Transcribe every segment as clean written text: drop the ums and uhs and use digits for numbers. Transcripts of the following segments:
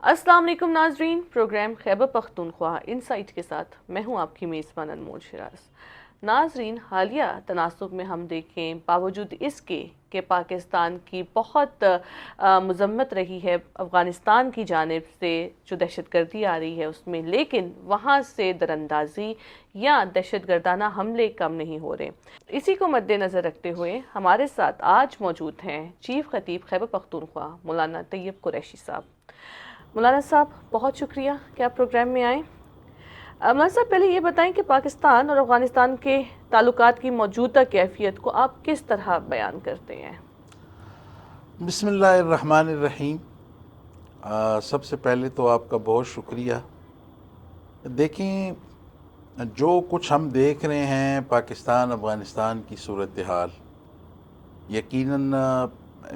السلام علیکم ناظرین، پروگرام خیبر پختونخوا انسائٹ کے ساتھ میں ہوں آپ کی میزبان انمول شراز۔ ناظرین، حالیہ تناسب میں ہم دیکھیں باوجود اس کے کہ پاکستان کی بہت مذمت رہی ہے افغانستان کی جانب سے جو دہشت گردی آ رہی ہے اس میں، لیکن وہاں سے دراندازی یا دہشت گردانہ حملے کم نہیں ہو رہے۔ اسی کو مد نظر رکھتے ہوئے ہمارے ساتھ آج موجود ہیں چیف خطیب خیبر پختونخوا مولانا طیب قریشی صاحب۔ مولانا صاحب، بہت شکریہ کہ آپ پروگرام میں آئیں۔ مولانا صاحب، پہلے یہ بتائیں کہ پاکستان اور افغانستان کے تعلقات کی موجودہ کیفیت کو آپ کس طرح بیان کرتے ہیں؟ بسم اللہ الرحمن الرحیم۔ سب سے پہلے تو آپ کا بہت شکریہ۔ دیکھیں، جو کچھ ہم دیکھ رہے ہیں پاکستان افغانستان کی صورتحال، یقیناً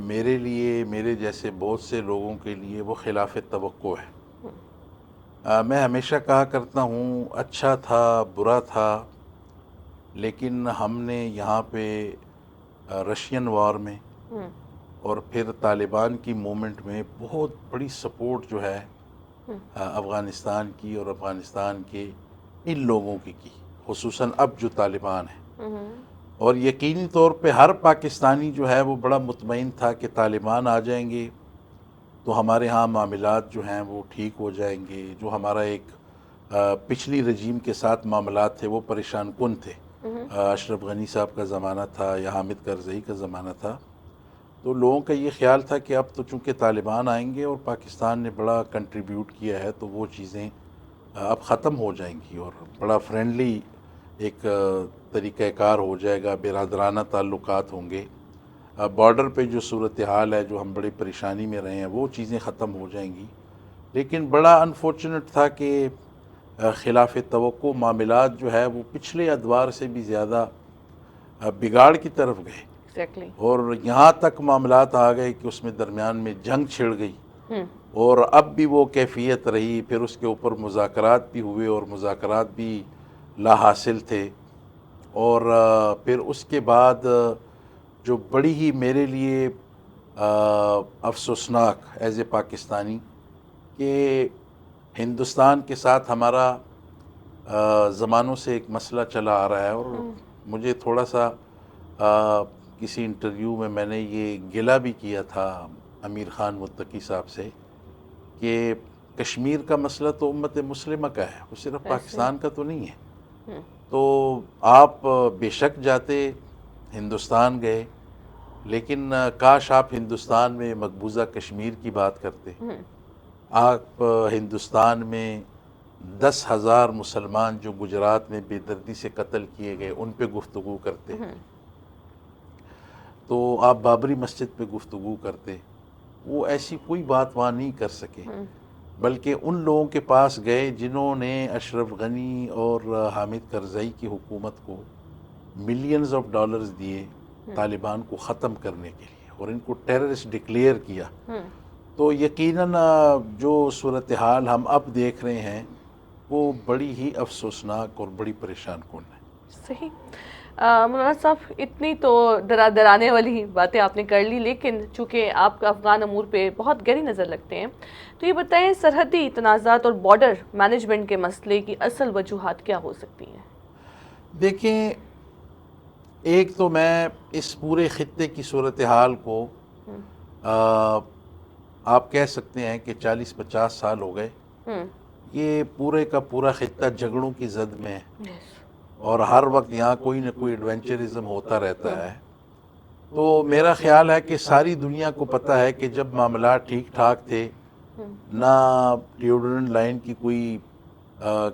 میرے لیے، میرے جیسے بہت سے لوگوں کے لیے وہ خلاف توقع ہے۔ میں ہمیشہ کہا کرتا ہوں اچھا تھا، برا تھا، لیکن ہم نے یہاں پہ رشین وار میں اور پھر طالبان کی مومنٹ میں بہت بڑی سپورٹ جو ہے افغانستان کی اور افغانستان کے ان لوگوں کی خصوصاً اب جو طالبان ہیں، اور یقینی طور پہ ہر پاکستانی جو ہے وہ بڑا مطمئن تھا کہ طالبان آ جائیں گے تو ہمارے ہاں معاملات جو ہیں وہ ٹھیک ہو جائیں گے۔ جو ہمارا ایک پچھلی رجیم کے ساتھ معاملات تھے وہ پریشان کن تھے۔ اشرف غنی صاحب کا زمانہ تھا یا حامد کرزئی کا زمانہ تھا، تو لوگوں کا یہ خیال تھا کہ اب تو چونکہ طالبان آئیں گے اور پاکستان نے بڑا کنٹریبیوٹ کیا ہے تو وہ چیزیں اب ختم ہو جائیں گی اور بڑا فرینڈلی ایک طریقہ کار ہو جائے گا، برادرانہ تعلقات ہوں گے۔ بارڈر پہ جو صورتحال ہے، جو ہم بڑی پریشانی میں رہے ہیں، وہ چیزیں ختم ہو جائیں گی۔ لیکن بڑا انفارچونیٹ تھا کہ خلاف توقع معاملات جو ہے وہ پچھلے ادوار سے بھی زیادہ بگاڑ کی طرف گئے، اور یہاں تک معاملات آ گئے کہ اس میں درمیان میں جنگ چھڑ گئی، اور اب بھی وہ کیفیت رہی۔ پھر اس کے اوپر مذاکرات بھی ہوئے اور مذاکرات بھی لا حاصل تھے، اور پھر اس کے بعد جو بڑی ہی میرے لیے افسوسناک ایز اے پاکستانی کہ ہندوستان کے ساتھ ہمارا زمانوں سے ایک مسئلہ چلا آ رہا ہے، اور مجھے تھوڑا سا کسی انٹرویو میں نے یہ گلہ بھی کیا تھا امیر خان متقی صاحب سے کہ کشمیر کا مسئلہ تو امت مسلمہ کا ہے، وہ صرف پاکستان کا تو نہیں ہے۔ تو آپ بے شک جاتے، ہندوستان گئے، لیکن کاش آپ ہندوستان میں مقبوضہ کشمیر کی بات کرتے۔ آپ ہندوستان میں 10,000 مسلمان جو گجرات میں بے دردی سے قتل کیے گئے ان پہ گفتگو کرتے، تو آپ بابری مسجد پہ گفتگو کرتے۔ وہ ایسی کوئی بات وہاں نہیں کر سکے، بلکہ ان لوگوں کے پاس گئے جنہوں نے اشرف غنی اور حامد کرزئی کی حکومت کو ملینز آف ڈالرز دیے طالبان کو ختم کرنے کے لیے، اور ان کو ٹیررسٹ ڈکلیئر کیا۔ تو یقیناً جو صورتحال ہم اب دیکھ رہے ہیں وہ بڑی ہی افسوسناک اور بڑی پریشان کن ہے۔ صحیح۔ مولانا صاحب، اتنی تو ڈرانے والی باتیں آپ نے کر لی، لیکن چونکہ آپ افغان امور پہ بہت گہری نظر رکھتے ہیں، تو یہ بتائیں سرحدی تنازعات اور بارڈر مینجمنٹ کے مسئلے کی اصل وجوہات کیا ہو سکتی ہیں؟ دیکھیں، ایک تو میں اس پورے خطے کی صورتحال کو آپ کہہ سکتے ہیں کہ 40-50 سال ہو گئے، یہ پورے کا پورا خطہ جھگڑوں کی زد میں ہے، اور ہر وقت یہاں کوئی نہ کوئی ایڈونچرزم ہوتا رہتا ہے۔ تو میرا خیال ہے کہ ساری دنیا کو پتہ ہے کہ جب معاملات ٹھیک ٹھاک تھے، نہ ڈیوڈرنٹ لائن کی کوئی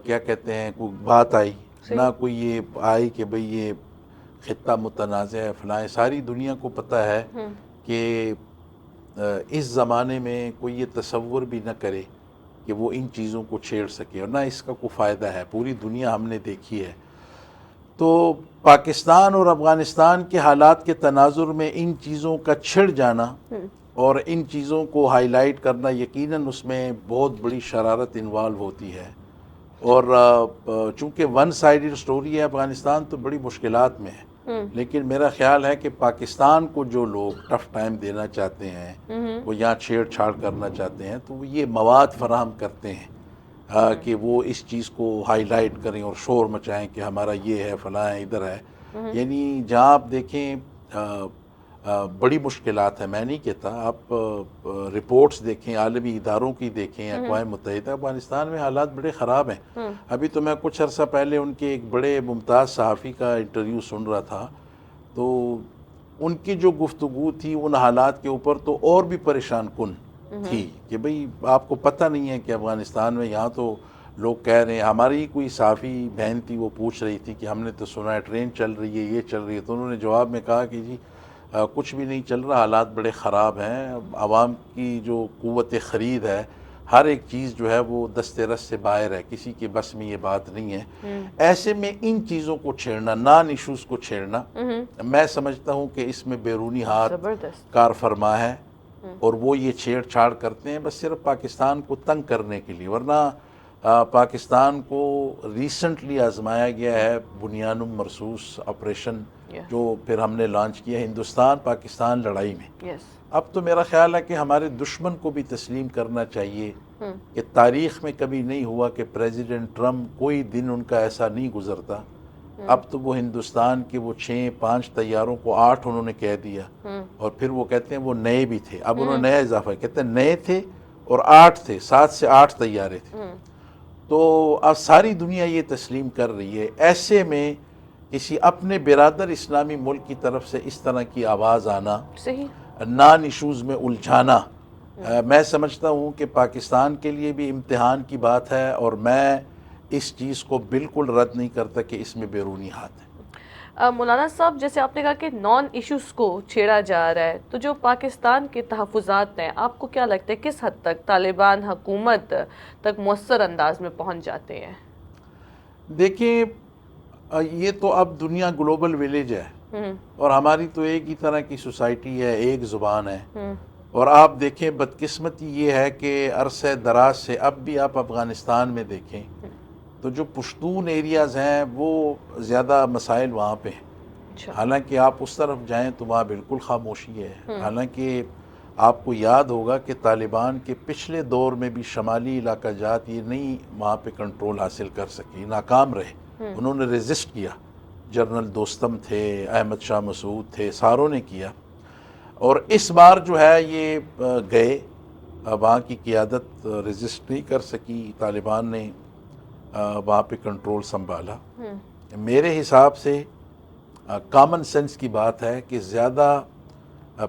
کیا کہتے ہیں کوئی بات آئی، نہ کوئی یہ آئی کہ بھئی یہ خطہ متنازع ہے فلاں، ساری دنیا کو پتہ ہے کہ اس زمانے میں کوئی یہ تصور بھی نہ کرے کہ وہ ان چیزوں کو چھیڑ سکے، اور نہ اس کا کوئی فائدہ ہے، پوری دنیا ہم نے دیکھی ہے۔ تو پاکستان اور افغانستان کے حالات کے تناظر میں ان چیزوں کا چھڑ جانا اور ان چیزوں کو ہائی لائٹ کرنا، یقیناً اس میں بہت بڑی شرارت انوالو ہوتی ہے، اور چونکہ ون سائیڈڈ سٹوری ہے افغانستان تو بڑی مشکلات میں ہے۔ لیکن میرا خیال ہے کہ پاکستان کو جو لوگ ٹف ٹائم دینا چاہتے ہیں، وہ یہاں چھیڑ چھاڑ کرنا چاہتے ہیں، تو وہ یہ مواد فراہم کرتے ہیں کہ وہ اس چیز کو ہائی لائٹ کریں اور شور مچائیں کہ ہمارا یہ ہے، فلاں ہے، ادھر ہے. یعنی جہاں آپ دیکھیں بڑی مشکلات ہیں. میں نہیں کہتا، آپ رپورٹس دیکھیں، عالمی اداروں کی دیکھیں، اقوام متحدہ. افغانستان میں حالات بڑے خراب ہیں. ابھی تو میں کچھ عرصہ پہلے ان کے ایک بڑے ممتاز صحافی کا انٹرویو سن رہا تھا، تو ان کی جو گفتگو تھی ان حالات کے اوپر تو اور بھی پریشان کن تھی کہ بھئی آپ کو پتہ نہیں ہے کہ افغانستان میں یہاں تو لوگ کہہ رہے ہیں. ہماری کوئی صحافی بہن تھی، وہ پوچھ رہی تھی کہ ہم نے تو سنا ہے ٹرین چل رہی ہے، یہ چل رہی ہے. تو انہوں نے جواب میں کہا کہ جی کچھ بھی نہیں چل رہا، حالات بڑے خراب ہیں. عوام کی جو قوت خرید ہے، ہر ایک چیز جو ہے وہ دست رس سے باہر ہے، کسی کے بس میں یہ بات نہیں ہے. ایسے میں ان چیزوں کو چھیڑنا، نان ایشوز کو چھیڑنا، میں سمجھتا ہوں کہ اس میں بیرونی ہاتھ زبردست. کار فرما ہے، اور وہ یہ چھیڑ چھاڑ کرتے ہیں بس صرف پاکستان کو تنگ کرنے کے لیے. ورنہ پاکستان کو ریسنٹلی آزمایا گیا ہے بنیانم مرصوص آپریشن، جو پھر ہم نے لانچ کیا ہندوستان پاکستان لڑائی میں. یس. اب تو میرا خیال ہے کہ ہمارے دشمن کو بھی تسلیم کرنا چاہیے کہ تاریخ میں کبھی نہیں ہوا کہ پریزیڈنٹ ٹرمپ کوئی دن ان کا ایسا نہیں گزرتا. اب تو وہ ہندوستان کے وہ 6-5 طیاروں کو 8 انہوں نے کہہ دیا، اور پھر وہ کہتے ہیں وہ نئے بھی تھے. اب انہوں نے نیا اضافہ کہتے ہیں نئے تھے اور 8 تھے، 7 سے 8 طیارے تھے. تو اب ساری دنیا یہ تسلیم کر رہی ہے. ایسے میں کسی اپنے برادر اسلامی ملک کی طرف سے اس طرح کی آواز آنا، صحیح. نان ایشوز میں الجھانا، میں سمجھتا ہوں کہ پاکستان کے لیے بھی امتحان کی بات ہے، اور میں اس چیز کو بالکل رد نہیں کرتا کہ اس میں بیرونی ہاتھ ہے. مولانا صاحب، جیسے آپ نے کہا کہ نان ایشوز کو چھیڑا جا رہا ہے، تو جو پاکستان کے تحفظات ہیں، آپ کو کیا لگتا ہے کس حد تک طالبان حکومت تک مؤثر انداز میں پہنچ جاتے ہیں؟ دیکھیں، یہ تو اب دنیا گلوبل ویلیج ہے، اور ہماری تو ایک ہی طرح کی سوسائٹی ہے، ایک زبان ہے. اور آپ دیکھیں بدقسمتی یہ ہے کہ عرصہ دراز سے، اب بھی آپ افغانستان میں دیکھیں تو جو پشتون ایریاز ہیں وہ زیادہ مسائل وہاں پہ ہیں. حالانکہ آپ اس طرف جائیں تو وہاں بالکل خاموشی ہے. حالانکہ آپ کو یاد ہوگا کہ طالبان کے پچھلے دور میں بھی شمالی علاقہ جات یہ نہیں وہاں پہ کنٹرول حاصل کر سکی، ناکام رہے. انہوں نے ریزسٹ کیا. جنرل دوستم تھے، احمد شاہ مسعود تھے، ساروں نے کیا. اور اس بار جو ہے یہ گئے، وہاں کی قیادت ریزسٹ نہیں کر سکی، طالبان نے وہاں پہ کنٹرول سنبھالا. میرے حساب سے کامن سینس کی بات ہے کہ زیادہ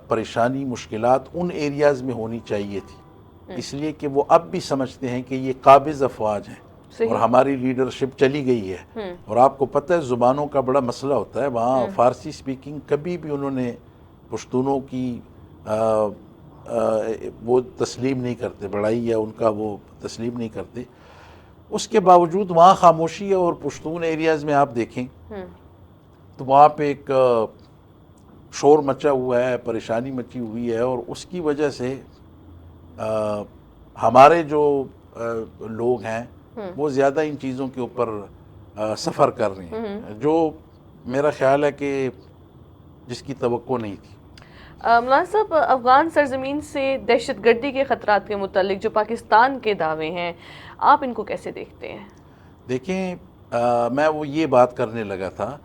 پریشانی، مشکلات ان ایریاز میں ہونی چاہیے تھی، اس لیے کہ وہ اب بھی سمجھتے ہیں کہ یہ قابض افواج ہیں اور ہماری لیڈرشپ چلی گئی ہے. اور آپ کو پتہ ہے زبانوں کا بڑا مسئلہ ہوتا ہے وہاں. فارسی سپیکنگ کبھی بھی انہوں نے پشتونوں کی وہ تسلیم نہیں کرتے، بڑائی ہے ان کا وہ تسلیم نہیں کرتے. اس کے باوجود وہاں خاموشی ہے. اور پشتون ایریاز میں آپ دیکھیں تو وہاں پہ ایک شور مچا ہوا ہے، پریشانی مچی ہوئی ہے، اور اس کی وجہ سے ہمارے جو لوگ ہیں وہ زیادہ ان چیزوں کے اوپر سفر کر رہے ہیں، جو میرا خیال ہے کہ جس کی توقع نہیں تھی. مولانا صاحب، افغان سرزمین سے دہشت گردی کے خطرات کے متعلق جو پاکستان کے دعوے ہیں، آپ ان کو کیسے دیکھتے ہیں؟ دیکھیں، میں وہ یہ بات کرنے لگا تھا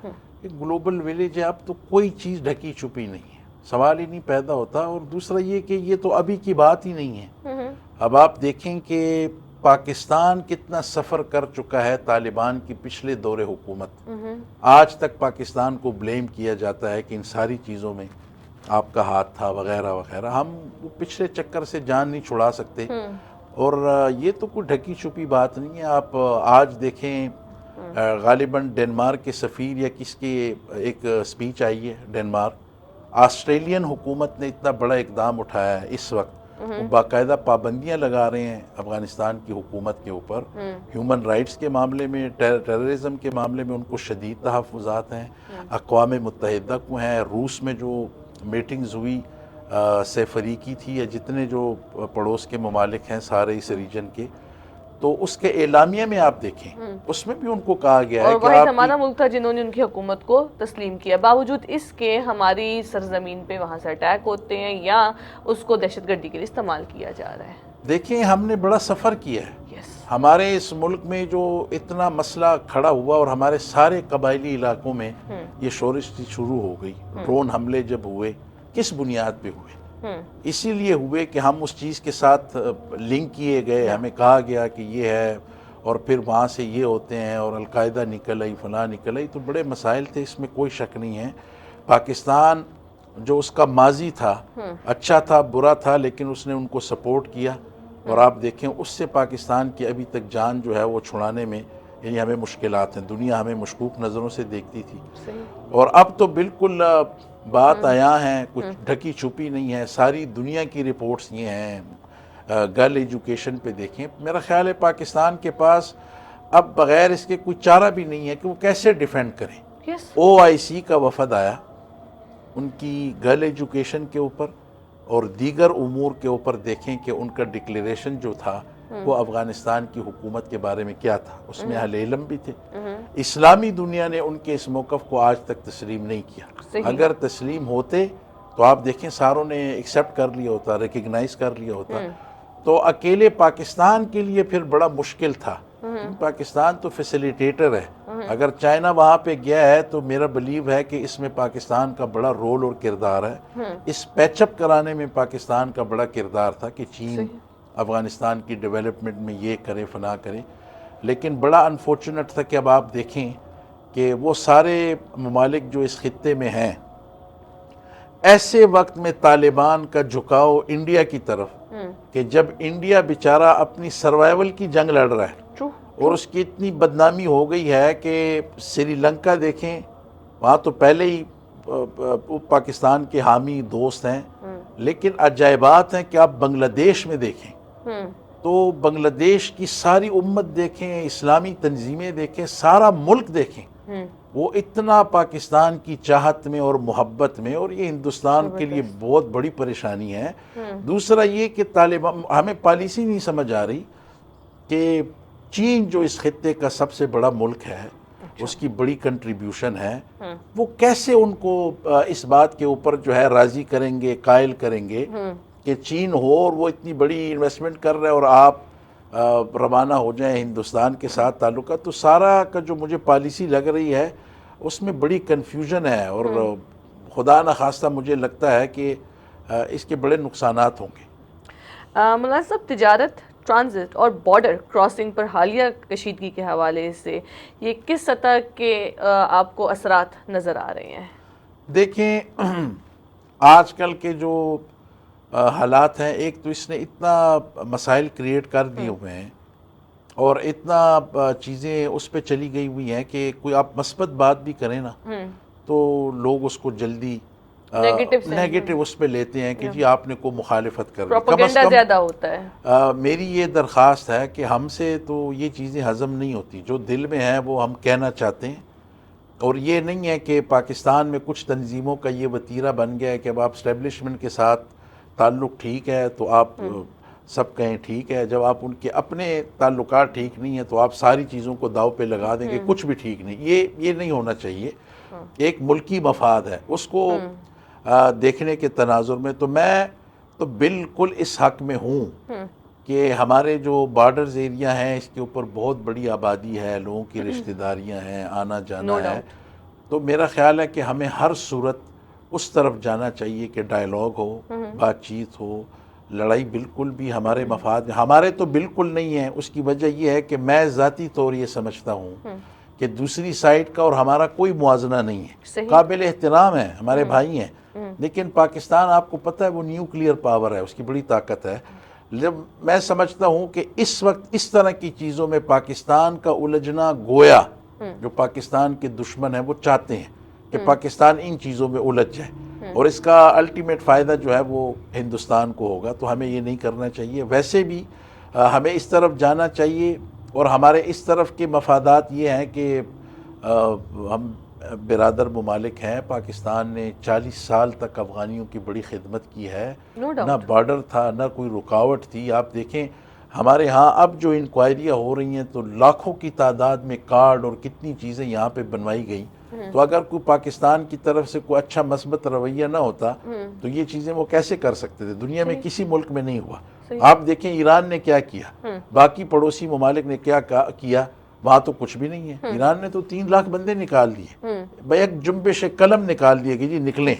کہ گلوبل ویلیج ہے، اب تو کوئی چیز ڈھکی چھپی نہیں ہے، سوال ہی نہیں پیدا ہوتا. اور دوسرا یہ کہ یہ تو ابھی کی بات ہی نہیں ہے. اب آپ دیکھیں کہ پاکستان کتنا سفر کر چکا ہے طالبان کی پچھلے دور حکومت. آج تک پاکستان کو بلیم کیا جاتا ہے کہ ان ساری چیزوں میں آپ کا ہاتھ تھا وغیرہ وغیرہ. ہم وہ پچھلے چکر سے جان نہیں چھڑا سکتے. اور یہ تو کوئی ڈھکی چھپی بات نہیں ہے. آپ آج دیکھیں غالباً ڈنمارک کے سفیر یا کس کی ایک سپیچ آئی ہے ڈنمارک. آسٹریلین حکومت نے اتنا بڑا اقدام اٹھایا ہے اس وقت، وہ باقاعدہ پابندیاں لگا رہے ہیں افغانستان کی حکومت کے اوپر. ہیومن رائٹس کے معاملے میں، ٹیررزم کے معاملے میں ان کو شدید تحفظات ہیں. اقوام متحدہ کو ہیں. روس میں جو میٹنگز ہوئی سہ فریقی تھی، یا جتنے جو پڑوس کے ممالک ہیں سارے اس ریجن کے، تو اس کے اعلامیہ میں آپ دیکھیں اس میں بھی ان کو کہا گیا ہے اور کہ واحد آپ ہمارا ملک تھا جنہوں نے ان کی حکومت کو تسلیم کیا، باوجود اس کے ہماری سرزمین پہ وہاں سے اٹیک ہوتے ہیں یا اس کو دہشت گردی کے لیے استعمال کیا جا رہا ہے۔ دیکھیں ہم نے بڑا سفر کیا ہے یس۔ ہمارے اس ملک میں جو اتنا مسئلہ کھڑا ہوا اور ہمارے سارے قبائلی علاقوں میں یہ شورش شروع ہو گئی، ڈرون حملے جب ہوئے کس بنیاد پہ ہوئے؟ اسی لیے ہوئے کہ ہم اس چیز کے ساتھ لنک کیے گئے، ہمیں کہا گیا کہ یہ ہے اور پھر وہاں سے یہ ہوتے ہیں اور القاعدہ نکل آئی فلاں نکل آئی، تو بڑے مسائل تھے، اس میں کوئی شک نہیں ہے۔ پاکستان جو اس کا ماضی تھا اچھا تھا برا تھا، لیکن اس نے ان کو سپورٹ کیا، اور آپ دیکھیں اس سے پاکستان کی ابھی تک جان جو ہے وہ چھڑانے میں یعنی ہمیں مشکلات ہیں، دنیا ہمیں مشکوک نظروں سے دیکھتی تھی، صحیح۔ اور اب تو بالکل بات آیا ہے، کچھ ڈھکی چھپی نہیں ہے، ساری دنیا کی رپورٹس یہ ہیں۔ گرل ایجوکیشن پہ دیکھیں، میرا خیال ہے پاکستان کے پاس اب بغیر اس کے کوئی چارہ بھی نہیں ہے کہ وہ کیسے ڈیفینڈ کریں۔ یس۔ او آئی سی کا وفد آیا ان کی گرل ایجوکیشن کے اوپر اور دیگر امور کے اوپر، دیکھیں کہ ان کا ڈکلیریشن جو تھا وہ افغانستان کی حکومت کے بارے میں کیا تھا، اس میں اہل علم بھی تھے۔ اسلامی دنیا نے ان کے اس موقف کو آج تک تسلیم نہیں کیا، صحیح۔ اگر تسلیم ہوتے تو آپ دیکھیں ساروں نے ایکسیپٹ کر لیا ہوتا، ریکگنائز کر لیا ہوتا، تو اکیلے پاکستان کے لیے پھر بڑا مشکل تھا۔ پاکستان تو فیسیلیٹیٹر ہے، اگر چائنا وہاں پہ گیا ہے تو میرا بلیو ہے کہ اس میں پاکستان کا بڑا رول اور کردار ہے، اس پیچ اپ کرانے میں پاکستان کا بڑا کردار تھا کہ چین افغانستان کی ڈیولپمنٹ میں یہ کرے فنا کرے، لیکن بڑا انفارچونیٹ تھا کہ اب آپ دیکھیں کہ وہ سارے ممالک جو اس خطے میں ہیں، ایسے وقت میں طالبان کا جھکاؤ انڈیا کی طرف کہ جب انڈیا بیچارہ اپنی سروائیول کی جنگ لڑ رہا ہے اور اس کی اتنی بدنامی ہو گئی ہے کہ سری لنکا دیکھیں، وہاں تو پہلے ہی پاکستان کے حامی دوست ہیں، لیکن عجائبات ہیں کہ آپ بنگلہ دیش میں دیکھیں تو بنگلہ دیش کی ساری امت دیکھیں، اسلامی تنظیمیں دیکھیں، سارا ملک دیکھیں، وہ اتنا پاکستان کی چاہت میں اور محبت میں، اور یہ ہندوستان کے لیے بہت بڑی پریشانی ہے۔ دوسرا یہ کہ طالبان ہمیں پالیسی نہیں سمجھ آ رہی کہ چین جو اس خطے کا سب سے بڑا ملک ہے، اس کی بڑی کنٹریبیوشن ہے، وہ کیسے ان کو اس بات کے اوپر جو ہے راضی کریں گے، قائل کریں گے کہ چین ہو اور وہ اتنی بڑی انویسٹمنٹ کر رہے ہیں اور آپ روانہ ہو جائیں ہندوستان کے ساتھ تعلقات۔ تو سارا کا جو مجھے پالیسی لگ رہی ہے اس میں بڑی کنفیوژن ہے، اور خدا نخواستہ مجھے لگتا ہے کہ اس کے بڑے نقصانات ہوں گے۔ مولانا صاحب، تجارت، ٹرانزٹ اور بارڈر کراسنگ پر حالیہ کشیدگی کے حوالے سے یہ کس سطح کے آپ کو اثرات نظر آ رہے ہیں؟ دیکھیں آج کل کے جو حالات ہیں، ایک تو اس نے اتنا مسائل کریٹ کر دیے ہوئے ہیں اور اتنا چیزیں اس پہ چلی گئی ہوئی ہیں کہ کوئی آپ مثبت بات بھی کریں نا تو لوگ اس کو جلدی نیگیٹو اس پہ لیتے ہیں کہ جی آپ نے کوئی مخالفت کر دی۔ پروپیگنڈا زیادہ ہوتا ہے۔ میری یہ درخواست ہے کہ ہم سے تو یہ چیزیں ہضم نہیں ہوتی، جو دل میں ہے وہ ہم کہنا چاہتے ہیں، اور یہ نہیں ہے کہ پاکستان میں کچھ تنظیموں کا یہ وتیرہ بن گیا ہے کہ اب آپ اسٹیبلشمنٹ کے ساتھ تعلق ٹھیک ہے تو آپ سب کہیں ٹھیک ہے، جب آپ ان کے اپنے تعلقات ٹھیک نہیں ہیں تو آپ ساری چیزوں کو داؤ پہ لگا دیں گے کچھ بھی ٹھیک نہیں۔ یہ نہیں ہونا چاہیے، ایک ملکی مفاد ہے، اس کو دیکھنے کے تناظر میں تو میں تو بالکل اس حق میں ہوں کہ ہمارے جو بارڈرز ایریا ہیں اس کے اوپر بہت بڑی آبادی ہے، لوگوں کی رشتہ داریاں ہیں، آنا جانا ہے، تو میرا خیال ہے کہ ہمیں ہر صورت اس طرف جانا چاہیے کہ ڈائیلاگ ہو، بات چیت ہو، لڑائی بالکل بھی ہمارے مفاد ہمارے تو بالکل نہیں ہے۔ اس کی وجہ یہ ہے کہ میں ذاتی طور یہ سمجھتا ہوں کہ دوسری سائڈ کا اور ہمارا کوئی موازنہ نہیں ہے، قابل احترام ہے، ہمارے بھائی ہیں، لیکن پاکستان آپ کو پتہ ہے وہ نیوکلیئر پاور ہے، اس کی بڑی طاقت ہے۔ جب میں سمجھتا ہوں کہ اس وقت اس طرح کی چیزوں میں پاکستان کا الجھنا گویا جو پاکستان کے دشمن ہیں وہ چاہتے ہیں کہ پاکستان ان چیزوں میں الجھ جائے، اور اس کا الٹیمیٹ فائدہ جو ہے وہ ہندوستان کو ہوگا، تو ہمیں یہ نہیں کرنا چاہیے۔ ویسے بھی ہمیں اس طرف جانا چاہیے، اور ہمارے اس طرف کے مفادات یہ ہیں کہ ہم برادر ممالک ہیں، پاکستان نے 40 سال تک افغانیوں کی بڑی خدمت کی ہے، نہ بارڈر تھا نہ کوئی رکاوٹ تھی۔ آپ دیکھیں ہمارے ہاں اب جو انکوائریاں ہو رہی ہیں تو لاکھوں کی تعداد میں کارڈ اور کتنی چیزیں یہاں پہ بنوائی گئی، تو اگر کوئی پاکستان کی طرف سے کوئی اچھا مثبت رویہ نہ ہوتا تو یہ چیزیں وہ کیسے کر سکتے تھے؟ دنیا میں کسی ملک میں نہیں ہوا۔ آپ دیکھیں ایران نے کیا کیا، باقی پڑوسی ممالک نے کیا کیا، وہاں تو کچھ بھی نہیں ہے۔ ایران نے تو 3 لاکھ بندے نکال دیے، بھائی ایک جنبش قلم نکال دیے کہ جی نکلیں۔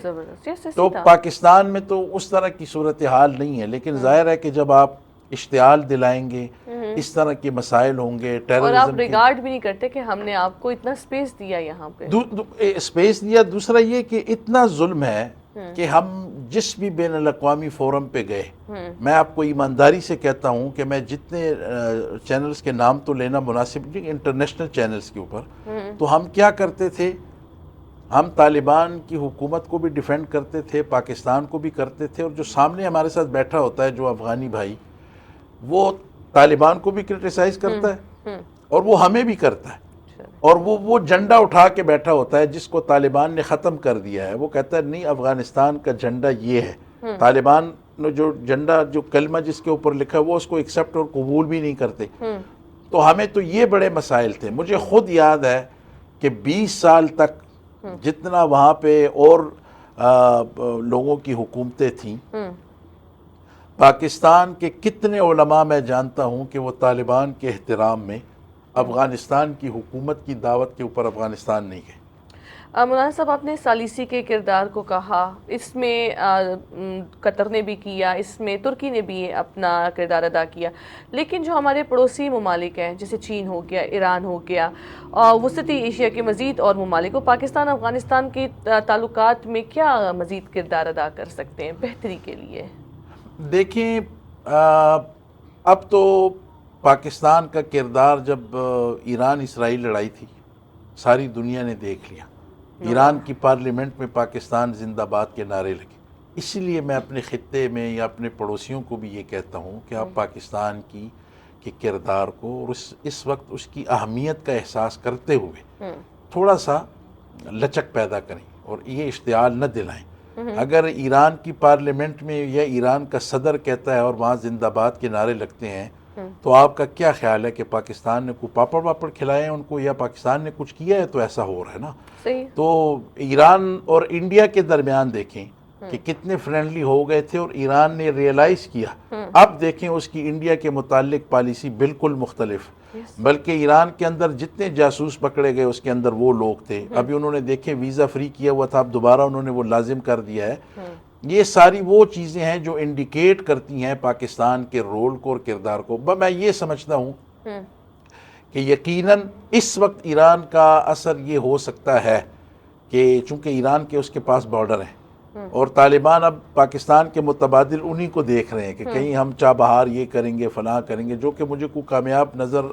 تو پاکستان میں تو اس طرح کی صورتحال نہیں ہے، لیکن ظاہر ہے کہ جب آپ اشتعال دلائیں گے، اس طرح کے مسائل ہوں گے، اور آپ ٹیررزم کے ریگارڈ بھی نہیں کرتے کہ ہم نے آپ کو اتنا سپیس دیا یہاں پہ، اسپیس دیا۔ دوسرا یہ کہ اتنا ظلم ہے کہ ہم جس بھی بین الاقوامی فورم پہ گئے، میں آپ کو ایمانداری سے کہتا ہوں کہ میں جتنے چینلز کے نام تو لینا مناسب نہیں، انٹرنیشنل چینلز کے اوپر، تو ہم کیا کرتے تھے، ہم طالبان کی حکومت کو بھی ڈیفینڈ کرتے تھے، پاکستان کو بھی کرتے تھے، اور جو سامنے ہمارے ساتھ بیٹھا ہوتا ہے جو افغانی بھائی، وہ طالبان کو بھی کرٹیسائز کرتا ہے اور وہ ہمیں بھی کرتا ہے، اور وہ جھنڈا اٹھا کے بیٹھا ہوتا ہے جس کو طالبان نے ختم کر دیا ہے۔ وہ کہتا ہے نہیں، افغانستان کا جھنڈا یہ ہے۔ طالبان نے جو جھنڈا، جو کلمہ جس کے اوپر لکھا ہے، وہ اس کو ایکسیپٹ اور قبول بھی نہیں کرتے۔ تو ہمیں تو یہ بڑے مسائل تھے۔ مجھے خود یاد ہے کہ 20 سال تک جتنا وہاں پہ اور لوگوں کی حکومتیں تھیں، پاکستان کے کتنے علماء میں جانتا ہوں کہ وہ طالبان کے احترام میں افغانستان کی حکومت کی دعوت کے اوپر افغانستان نہیں گئے۔ مولانا صاحب، آپ نے ثالثی کے کردار کو کہا، اس میں قطر نے بھی کیا، اس میں ترکی نے بھی اپنا کردار ادا کیا، لیکن جو ہمارے پڑوسی ممالک ہیں جیسے چین ہو گیا، ایران ہو گیا، وسطی ایشیا کے مزید اور ممالک، وہ پاکستان افغانستان کے تعلقات میں کیا مزید کردار ادا کر سکتے ہیں بہتری کے لیے؟ دیکھیں، اب تو پاکستان کا کردار، جب ایران اسرائیل لڑائی تھی، ساری دنیا نے دیکھ لیا، ایران کی پارلیمنٹ میں پاکستان زندہ باد کے نعرے لگے۔ اسی لیے میں اپنے خطے میں یا اپنے پڑوسیوں کو بھی یہ کہتا ہوں کہ آپ پاکستان کے کردار کو اور اس وقت اس کی اہمیت کا احساس کرتے ہوئے تھوڑا سا لچک پیدا کریں اور یہ اشتعال نہ دلائیں۔ اگر ایران کی پارلیمنٹ میں یا ایران کا صدر کہتا ہے اور وہاں زندہ باد کے نعرے لگتے ہیں، تو آپ کا کیا خیال ہے کہ پاکستان نے کوئی پاپڑ واپڑ کھلائے ہیں ان کو، یا پاکستان نے کچھ کیا ہے؟ تو ایسا ہو رہا ہے نا۔ صحیح۔ تو ایران اور انڈیا کے درمیان دیکھیں کہ کتنے فرینڈلی ہو گئے تھے، اور ایران نے ریئلائز کیا۔ اب دیکھیں اس کی انڈیا کے متعلق پالیسی بالکل مختلف، بلکہ ایران کے اندر جتنے جاسوس پکڑے گئے اس کے اندر وہ لوگ تھے۔ ابھی انہوں نے دیکھیں ویزا فری کیا ہوا تھا، اب دوبارہ انہوں نے وہ لازم کر دیا ہے۔ یہ ساری وہ چیزیں ہیں جو انڈیکیٹ کرتی ہیں پاکستان کے رول کو اور کردار کو۔ میں یہ سمجھتا ہوں کہ یقیناً اس وقت ایران کا اثر یہ ہو سکتا ہے کہ چونکہ ایران کے اس کے پاس بارڈر ہیں، اور طالبان اب پاکستان کے متبادل انہی کو دیکھ رہے ہیں کہ کہیں ہم چابہار یہ کریں گے، فلاں کریں گے، جو کہ مجھے کوئی کامیاب نظر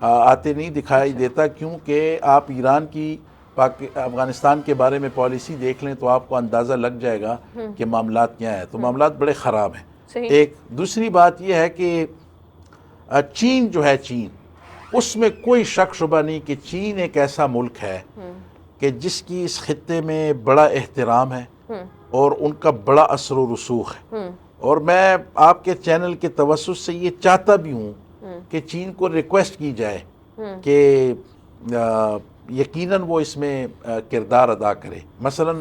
آتے نہیں دکھائی دیتا، کیونکہ آپ ایران کی افغانستان کے بارے میں پالیسی دیکھ لیں تو آپ کو اندازہ لگ جائے گا کہ معاملات کیا ہیں۔ تو معاملات بڑے خراب ہیں۔ ایک دوسری بات یہ ہے کہ چین جو ہے، چین، اس میں کوئی شک شبہ نہیں کہ چین ایک ایسا ملک ہے کہ جس کی اس خطے میں بڑا احترام ہے اور ان کا بڑا اثر و رسوخ ہے، اور میں آپ کے چینل کے توسط سے یہ چاہتا بھی ہوں کہ چین کو ریکویسٹ کی جائے کہ یقیناً وہ اس میں کردار ادا کرے۔ مثلا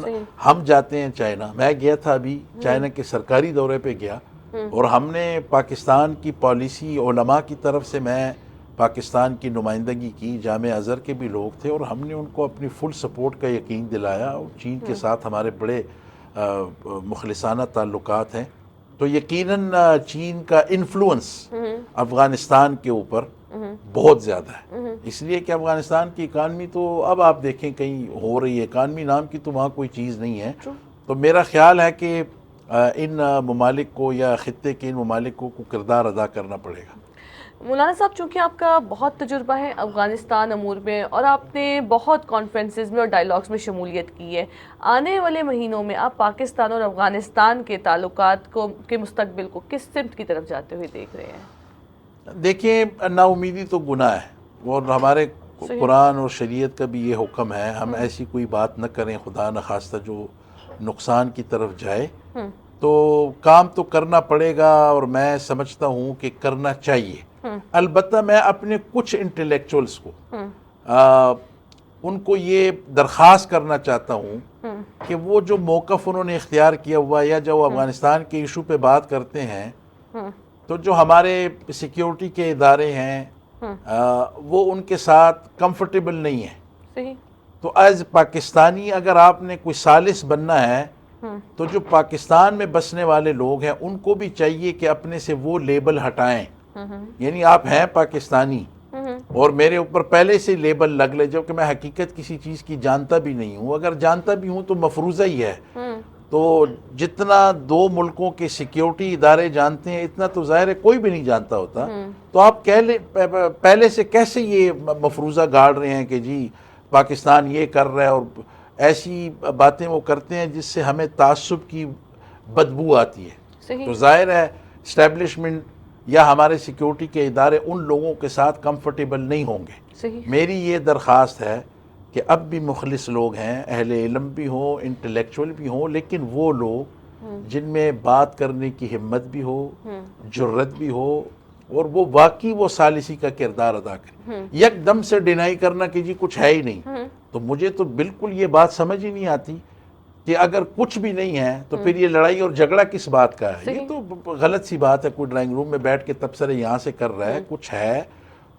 ہم جاتے ہیں چائنا، میں گیا تھا ابھی چائنا کے سرکاری دورے پہ گیا، اور ہم نے پاکستان کی پالیسی، علماء کی طرف سے میں پاکستان کی نمائندگی کی، جامعہ ازہر کے بھی لوگ تھے، اور ہم نے ان کو اپنی فل سپورٹ کا یقین دلایا، اور چین کے ساتھ ہمارے بڑے مخلصانہ تعلقات ہیں۔ تو یقیناً چین کا انفلوئنس افغانستان کے اوپر بہت زیادہ ہے، اس لیے کہ افغانستان کی اکانومی تو اب آپ دیکھیں کہیں ہو رہی ہے، اکانومی نام کی تو وہاں کوئی چیز نہیں ہے۔ تو میرا خیال ہے کہ ان ممالک کو یا خطے کے ان ممالک کو کردار ادا کرنا پڑے گا۔ مولانا صاحب، چونکہ آپ کا بہت تجربہ ہے افغانستان امور میں، اور آپ نے بہت کانفرنسز میں اور ڈائیلاگز میں شمولیت کی ہے، آنے والے مہینوں میں آپ پاکستان اور افغانستان کے تعلقات کے مستقبل کو کس سمت کی طرف جاتے ہوئے دیکھ رہے ہیں؟ دیکھیں، نا امیدی تو گناہ ہے، اور ہمارے قرآن اور شریعت کا بھی یہ حکم ہے، ہم ایسی کوئی بات نہ کریں خدا نخواستہ جو نقصان کی طرف جائے۔ تو کام تو کرنا پڑے گا، اور میں سمجھتا ہوں کہ کرنا چاہیے۔ البتہ میں اپنے کچھ انٹلیکچوئلس کو ان کو یہ درخواست کرنا چاہتا ہوں کہ وہ جو موقف انہوں نے اختیار کیا ہوا، یا جو افغانستان کے ایشو پہ بات کرتے ہیں، تو جو ہمارے سیکیورٹی کے ادارے ہیں وہ ان کے ساتھ کمفرٹیبل نہیں ہیں۔ صحیح۔ تو ایز پاکستانی اگر آپ نے کوئی سالس بننا ہے تو جو پاکستان میں بسنے والے لوگ ہیں ان کو بھی چاہیے کہ اپنے سے وہ لیبل ہٹائیں، یعنی آپ ہیں پاکستانی اور میرے اوپر پہلے سے لیبل لگ لے، جبکہ میں حقیقت کسی چیز کی جانتا بھی نہیں ہوں، اگر جانتا بھی ہوں تو مفروضہ ہی ہے۔ تو جتنا دو ملکوں کے سیکیورٹی ادارے جانتے ہیں اتنا تو ظاہر ہے کوئی بھی نہیں جانتا ہوتا۔ تو آپ کہہ لیں پہلے سے کیسے یہ مفروضہ گاڑ رہے ہیں کہ جی پاکستان یہ کر رہا ہے، اور ایسی باتیں وہ کرتے ہیں جس سے ہمیں تعصب کی بدبو آتی ہے۔ تو ظاہر ہے اسٹیبلشمنٹ یا ہمارے سیکیورٹی کے ادارے ان لوگوں کے ساتھ کمفرٹیبل نہیں ہوں گے۔ میری یہ درخواست ہے کہ اب بھی مخلص لوگ ہیں، اہل علم بھی ہوں، انٹلیکچوئل بھی ہوں، لیکن وہ لوگ جن میں بات کرنے کی ہمت بھی ہو، جرت بھی ہو، اور وہ واقعی وہ ثالثی کا کردار ادا کریں۔ یک دم سے ڈینائی کرنا کہ جی کچھ ہے ہی نہیں، تو مجھے تو بالکل یہ بات سمجھ ہی نہیں آتی کہ اگر کچھ بھی نہیں ہے تو پھر یہ لڑائی اور جھگڑا کس بات کا ہے؟ یہ تو غلط سی بات ہے۔ کوئی ڈرائنگ روم میں بیٹھ کے تبصرے یہاں سے کر رہا ہے، کچھ ہے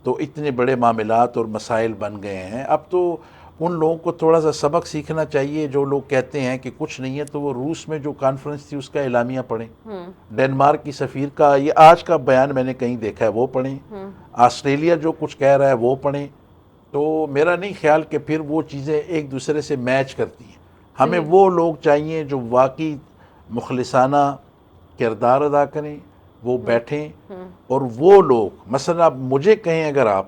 تو اتنے بڑے معاملات اور مسائل بن گئے ہیں۔ اب تو ان لوگوں کو تھوڑا سا سبق سیکھنا چاہیے جو لوگ کہتے ہیں کہ کچھ نہیں ہے، تو وہ روس میں جو کانفرنس تھی اس کا اعلامیہ پڑھیں، ڈنمارک کی سفیر کا یہ آج کا بیان میں نے کہیں دیکھا ہے وہ پڑھیں، آسٹریلیا جو کچھ کہہ رہا ہے وہ پڑھیں۔ تو میرا نہیں خیال کہ پھر وہ چیزیں ایک دوسرے سے میچ کرتی ہیں۔ ہمیں وہ لوگ چاہیے جو واقعی مخلصانہ کردار ادا کریں، وہ بیٹھیں، اور وہ لوگ مثلا آپ مجھے کہیں اگر آپ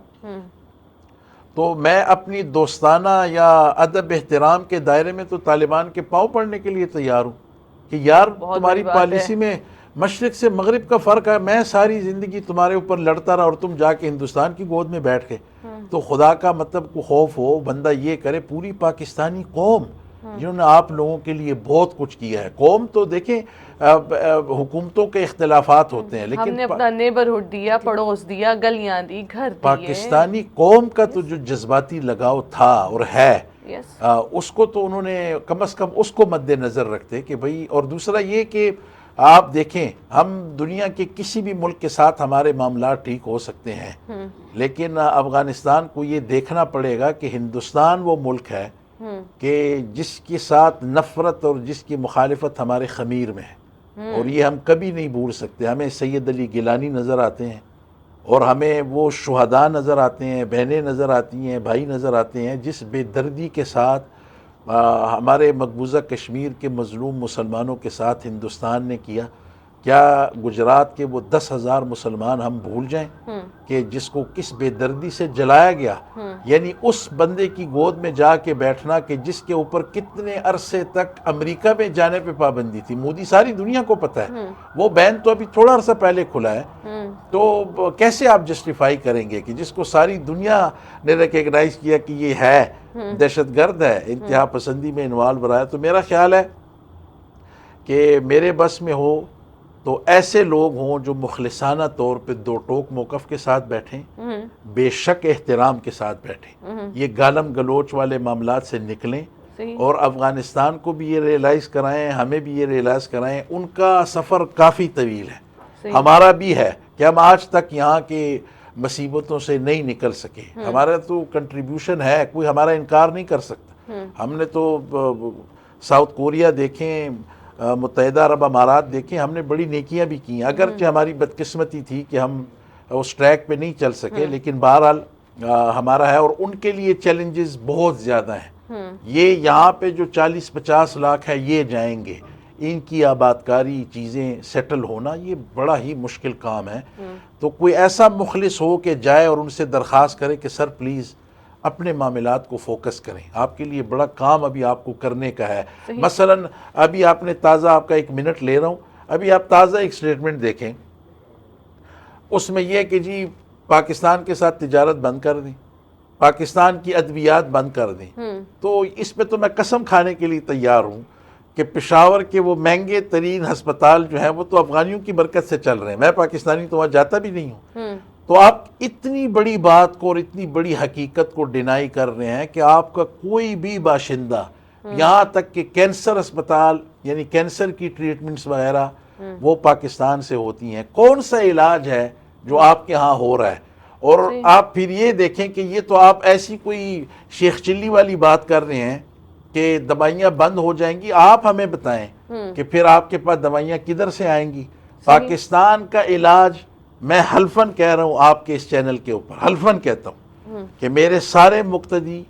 تو میں اپنی دوستانہ یا ادب احترام کے دائرے میں تو طالبان کے پاؤں پڑنے کے لیے تیار ہوں کہ یار تمہاری پالیسی میں مشرق سے مغرب کا فرق ہے، میں ساری زندگی تمہارے اوپر لڑتا رہا اور تم جا کے ہندوستان کی گود میں بیٹھ گئے۔ تو خدا کا مطلب کو خوف ہو، بندہ یہ کرے پوری پاکستانی قوم جنہوں نے آپ لوگوں کے لیے بہت کچھ کیا ہے۔ قوم تو دیکھیں حکومتوں کے اختلافات ہوتے ہیں، لیکن ہم نے اپنا نیبرہڈ دیا، پڑوس دیا، گلیاں دی، گھر دیے۔ پاکستانی قوم کا تو جو جذباتی لگاؤ تھا اور ہے، اس کو تو انہوں نے کم از کم اس کو مد نظر رکھتے کہ بھئی۔ اور دوسرا یہ کہ آپ دیکھیں ہم دنیا کے کسی بھی ملک کے ساتھ ہمارے معاملات ٹھیک ہو سکتے ہیں، لیکن افغانستان کو یہ دیکھنا پڑے گا کہ ہندوستان وہ ملک ہے کہ جس کے ساتھ نفرت اور جس کی مخالفت ہمارے خمیر میں ہے، اور یہ ہم کبھی نہیں بھول سکتے۔ ہمیں سید علی گیلانی نظر آتے ہیں، اور ہمیں وہ شہداء نظر آتے ہیں، بہنیں نظر آتی ہیں، بھائی نظر آتے ہیں، جس بے دردی کے ساتھ ہمارے مقبوضہ کشمیر کے مظلوم مسلمانوں کے ساتھ ہندوستان نے کیا۔ کیا گجرات کے وہ 10,000 مسلمان ہم بھول جائیں کہ جس کو کس بے دردی سے جلایا گیا؟ یعنی اس بندے کی گود میں جا کے بیٹھنا کہ جس کے اوپر کتنے عرصے تک امریکہ میں جانے پہ پابندی تھی، مودی ساری دنیا کو پتہ ہے، وہ بین تو ابھی تھوڑا عرصہ پہلے کھلا ہے۔ تو کیسے آپ جسٹیفائی کریں گے کہ جس کو ساری دنیا نے ریکگنائز کیا کہ یہ ہے دہشت گرد ہے، انتہا پسندی میں انوالو رہا ہے؟ تو میرا خیال ہے کہ میرے بس میں ہو تو ایسے لوگ ہوں جو مخلصانہ طور پہ دو ٹوک موقف کے ساتھ بیٹھیں، بے شک احترام کے ساتھ بیٹھیں، یہ گالم گلوچ والے معاملات سے نکلیں، اور افغانستان کو بھی یہ ریئلائز کرائیں، ہمیں بھی یہ ریئلائز کرائیں۔ ان کا سفر کافی طویل ہے، ہمارا بھی ہے کہ ہم آج تک یہاں کے مصیبتوں سے نہیں نکل سکے۔ ہمارا تو کنٹریبیوشن ہے، کوئی ہمارا انکار نہیں کر سکتا۔ ہم نے تو ساؤتھ کوریا دیکھیں، متحدہ عرب امارات دیکھیں، ہم نے بڑی نیکیاں بھی کی ہیں، اگرچہ ہماری بدقسمتی تھی کہ ہم اس ٹریک پہ نہیں چل سکے، لیکن بہرحال ہمارا ہے، اور ان کے لیے چیلنجز بہت زیادہ ہیں۔ یہ یہاں پہ جو 40-50 لاکھ ہے یہ جائیں گے، ان کی آبادکاری چیزیں سیٹل ہونا یہ بڑا ہی مشکل کام ہے۔ تو کوئی ایسا مخلص ہو کہ جائے اور ان سے درخواست کرے کہ سر پلیز اپنے معاملات کو فوکس کریں، آپ کے لیے بڑا کام ابھی آپ کو کرنے کا ہے۔ مثلا ابھی آپ نے تازہ، آپ کا 1 منٹ لے رہا ہوں، ابھی آپ تازہ ایک سٹیٹمنٹ دیکھیں، اس میں یہ کہ جی پاکستان کے ساتھ تجارت بند کر دیں، پاکستان کی ادویات بند کر دیں۔ تو اس پہ تو میں قسم کھانے کے لیے تیار ہوں کہ پشاور کے وہ مہنگے ترین ہسپتال جو ہیں وہ تو افغانیوں کی برکت سے چل رہے ہیں. میں پاکستانی تو وہاں جاتا بھی نہیں ہوں. تو آپ اتنی بڑی بات کو اور اتنی بڑی حقیقت کو ڈینائی کر رہے ہیں کہ آپ کا کوئی بھی باشندہ، یہاں تک کہ کینسر اسپتال یعنی کینسر کی ٹریٹمنٹس وغیرہ وہ پاکستان سے ہوتی ہیں. کون سا علاج ہے جو آپ کے ہاں ہو رہا ہے؟ اور آپ پھر یہ دیکھیں کہ یہ تو آپ ایسی کوئی شیخ چلی والی بات کر رہے ہیں کہ دوائیاں بند ہو جائیں گی. آپ ہمیں بتائیں کہ پھر آپ کے پاس دوائیاں کدھر سے آئیں گی؟ پاکستان کا علاج، میں حلفاً کہہ رہا ہوں آپ کے اس چینل کے اوپر، حلفاً کہتا ہوں کہ میرے سارے مقتدی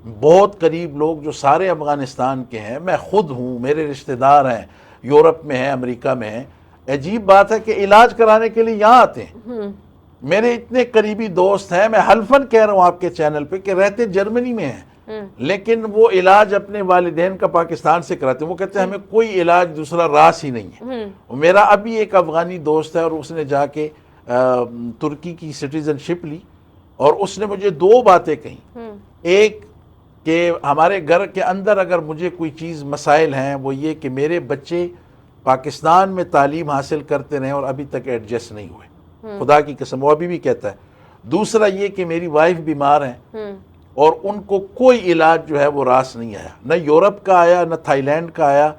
بہت قریب لوگ جو سارے افغانستان کے ہیں، میں خود ہوں، میرے رشتہ دار ہیں، یورپ میں ہیں، امریکہ میں ہیں. عجیب بات ہے کہ علاج کرانے کے لیے یہاں آتے ہیں. میرے اتنے قریبی دوست ہیں، میں حلفاً کہہ رہا ہوں آپ کے چینل پہ، کہ رہتے جرمنی میں ہیں لیکن وہ علاج اپنے والدین کا پاکستان سے کراتے ہیں. وہ کہتے ہیں ہمیں کوئی علاج دوسرا راس ہی نہیں ہے. میرا ابھی ایک افغانی دوست ہے اور اس نے جا کے ترکی کی سٹیزن شپ لی اور اس نے مجھے دو باتیں کہیں. ایک کہ ہمارے گھر کے اندر اگر مجھے کوئی چیز مسائل ہیں وہ یہ کہ میرے بچے پاکستان میں تعلیم حاصل کرتے رہے اور ابھی تک ایڈجسٹ نہیں ہوئے. خدا کی قسم وہ ابھی بھی کہتا ہے. دوسرا یہ کہ میری وائف بیمار ہیں اور ان کو کوئی علاج جو ہے وہ راس نہیں آیا، نہ یورپ کا آیا نہ تھائی لینڈ کا آیا.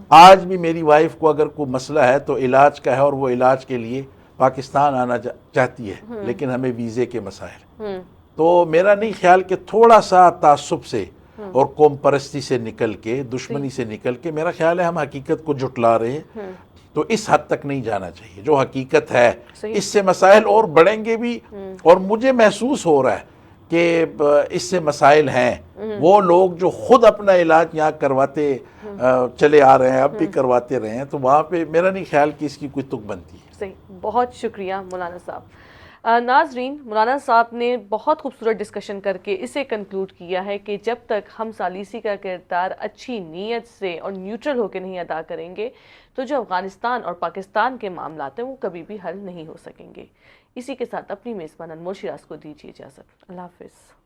آج بھی میری وائف کو اگر کوئی مسئلہ ہے تو علاج کا ہے اور وہ علاج کے لیے پاکستان آنا چاہتی ہے لیکن ہمیں ویزے کے مسائل. تو میرا نہیں خیال کہ تھوڑا سا تعصب سے اور قوم پرستی سے نکل کے، دشمنی سے نکل کے، میرا خیال ہے ہم حقیقت کو جھٹلا رہے ہیں. تو اس حد تک نہیں جانا چاہیے. جو حقیقت ہے اس سے مسائل اور بڑھیں گے بھی، اور مجھے محسوس ہو رہا ہے کہ اس سے مسائل ہیں. وہ لوگ جو خود اپنا علاج یہاں کرواتے چلے آ رہے ہیں، اب بھی کرواتے رہے ہیں، تو وہاں پہ میرا نہیں خیال کہ اس کی کوئی تک بنتی ہے. صحیح، بہت شکریہ مولانا صاحب. ناظرین، مولانا صاحب نے بہت خوبصورت ڈسکشن کر کے اسے کنکلوڈ کیا ہے کہ جب تک ہم ثالثی کا کردار اچھی نیت سے اور نیوٹرل ہو کے نہیں ادا کریں گے تو جو افغانستان اور پاکستان کے معاملات ہیں وہ کبھی بھی حل نہیں ہو سکیں گے. اسی کے ساتھ اپنی میزبان انمول شیراز کو دیجیے اجازت. اللہ حافظ.